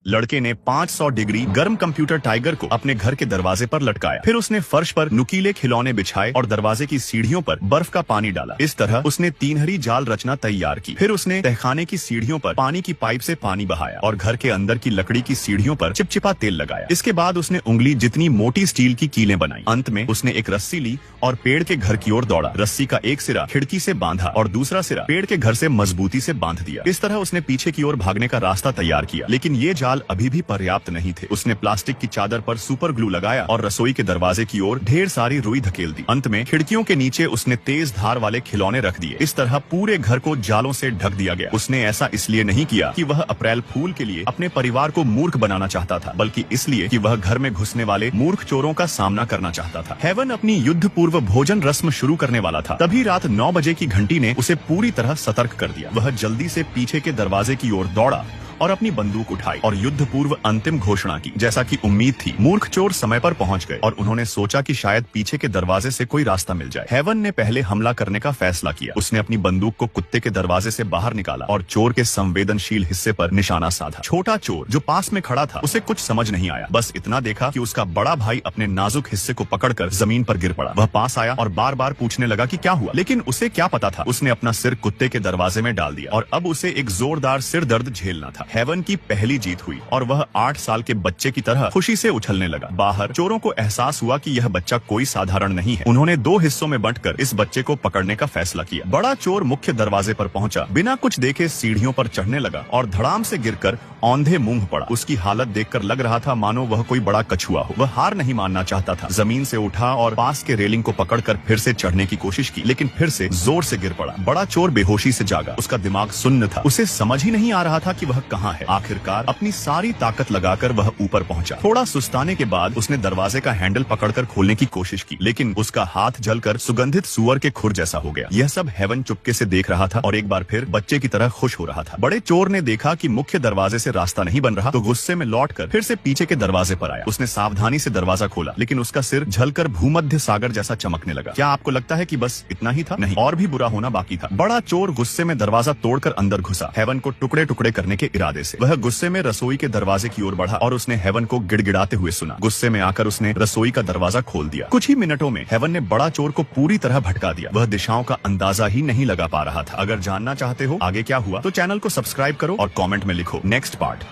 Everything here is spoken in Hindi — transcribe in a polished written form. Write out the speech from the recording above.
लड़के ने 500 डिग्री गर्म कंप्यूटर टाइगर को अपने घर के दरवाजे पर लटकाया। फिर उसने फर्श पर नुकीले खिलौने बिछाए और दरवाजे की सीढ़ियों पर बर्फ का पानी डाला। इस तरह उसने तीनहरी जाल रचना तैयार की। फिर उसने तहखाने की सीढ़ियों पर पानी की पाइप से पानी बहाया और घर के अंदर की लकड़ी की सीढ़ियों पर चिपचिपा तेल लगाया। इसके बाद उसने उंगली जितनी मोटी स्टील की कीलें बनाई। अंत में उसने एक रस्सी ली और पेड़ के घर की ओर दौड़ा। रस्सी का एक सिरा खिड़की से बांधा और दूसरा सिरा पेड़ के घर से मजबूती से बांध दिया। इस तरह उसने पीछे की ओर भागने का रास्ता तैयार किया, लेकिन ये जाल अभी भी पर्याप्त नहीं थे। उसने प्लास्टिक की चादर पर सुपर ग्लू लगाया और रसोई के दरवाजे की ओर ढेर सारी रुई धकेल दी। अंत में खिड़कियों के नीचे उसने तेज धार वाले खिलौने रख दिए। इस तरह पूरे घर को जालों से ढक दिया गया। उसने ऐसा इसलिए नहीं किया कि वह अप्रैल फूल के लिए अपने परिवार को मूर्ख बनाना चाहता था, बल्कि इसलिए कि वह घर में घुसने वाले मूर्ख चोरों का सामना करना चाहता था। हेवन अपनी युद्ध पूर्व भोजन रस्म शुरू करने वाला था, तभी रात 9 बजे की घंटी ने उसे पूरी तरह सतर्क कर दिया। वह जल्दी से पीछे के दरवाजे की ओर दौड़ा और अपनी बंदूक उठाई और युद्ध पूर्व अंतिम घोषणा की। जैसा कि उम्मीद थी, मूर्ख चोर समय पर पहुंच गए और उन्होंने सोचा कि शायद पीछे के दरवाजे से कोई रास्ता मिल जाए। हेवन ने पहले हमला करने का फैसला किया। उसने अपनी बंदूक को कुत्ते के दरवाजे से बाहर निकाला और चोर के संवेदनशील हिस्से पर निशाना साधा। छोटा चोर जो पास में खड़ा था, उसे कुछ समझ नहीं आया। बस इतना देखा कि उसका बड़ा भाई अपने नाजुक हिस्से को पकड़कर जमीन पर गिर पड़ा। वह पास आया और बार बार पूछने लगा कि क्या हुआ, लेकिन उसे क्या पता था। उसने अपना सिर कुत्ते के दरवाजे में डाल दिया और अब उसे एक जोरदार सिर दर्द झेलना था। हेवन की पहली जीत हुई और वह 8 साल के बच्चे की तरह खुशी से उछलने लगा। बाहर चोरों को एहसास हुआ कि यह बच्चा कोई साधारण नहीं है। उन्होंने 2 हिस्सों में बंटकर इस बच्चे को पकड़ने का फैसला किया। बड़ा चोर मुख्य दरवाजे पर पहुंचा, बिना कुछ देखे सीढ़ियों पर चढ़ने लगा और धड़ाम से गिरकर औंधे मुंह पड़ा। उसकी हालत देखकर लग रहा था मानो वह कोई बड़ा कछुआ हो। वह हार नहीं मानना चाहता था। जमीन से उठा और पास के रेलिंग को पकड़कर फिर से चढ़ने की कोशिश की, लेकिन फिर से जोर से गिर पड़ा। बड़ा चोर बेहोशी से जागा। उसका दिमाग सुन्न था। उसे समझ ही नहीं आ रहा था कि वह कहाँ है। आखिरकार अपनी सारी ताकत लगाकर वह ऊपर पहुंचा। थोड़ा सुस्ताने के बाद उसने दरवाजे का हैंडल पकड़कर खोलने की कोशिश की, लेकिन उसका हाथ जलकर सुगंधित सुअर के खुर जैसा हो गया। यह सब हेवन चुपके से देख रहा था और एक बार फिर बच्चे की तरह खुश हो रहा था। बड़े चोर ने देखा कि मुख्य दरवाजे से रास्ता नहीं बन रहा, तो गुस्से में लौटकर फिर से पीछे के दरवाजे पर आया। उसने सावधानी से दरवाजा खोला, लेकिन उसका सिर झलकर भूमध्य सागर जैसा चमकने लगा। क्या आपको लगता है कि बस इतना ही था? नहीं, और भी बुरा होना बाकी था। बड़ा चोर गुस्से में दरवाजा तोड़कर अंदर घुसा, हेवन को टुकड़े टुकड़े करने के इरादे से। वह गुस्से में रसोई के दरवाजे की ओर बढ़ा और उसने हेवन को गिड़गिड़ाते हुए सुना। गुस्से में आकर उसने रसोई का दरवाजा खोल दिया। कुछ ही मिनटों में हेवन ने बड़ा चोर को पूरी तरह भटका दिया। वह दिशाओं का अंदाजा ही नहीं लगा पा रहा था। अगर जानना चाहते हो आगे क्या हुआ, तो चैनल को सब्सक्राइब करो और कमेंट में लिखो नेक्स्ट पार्ट।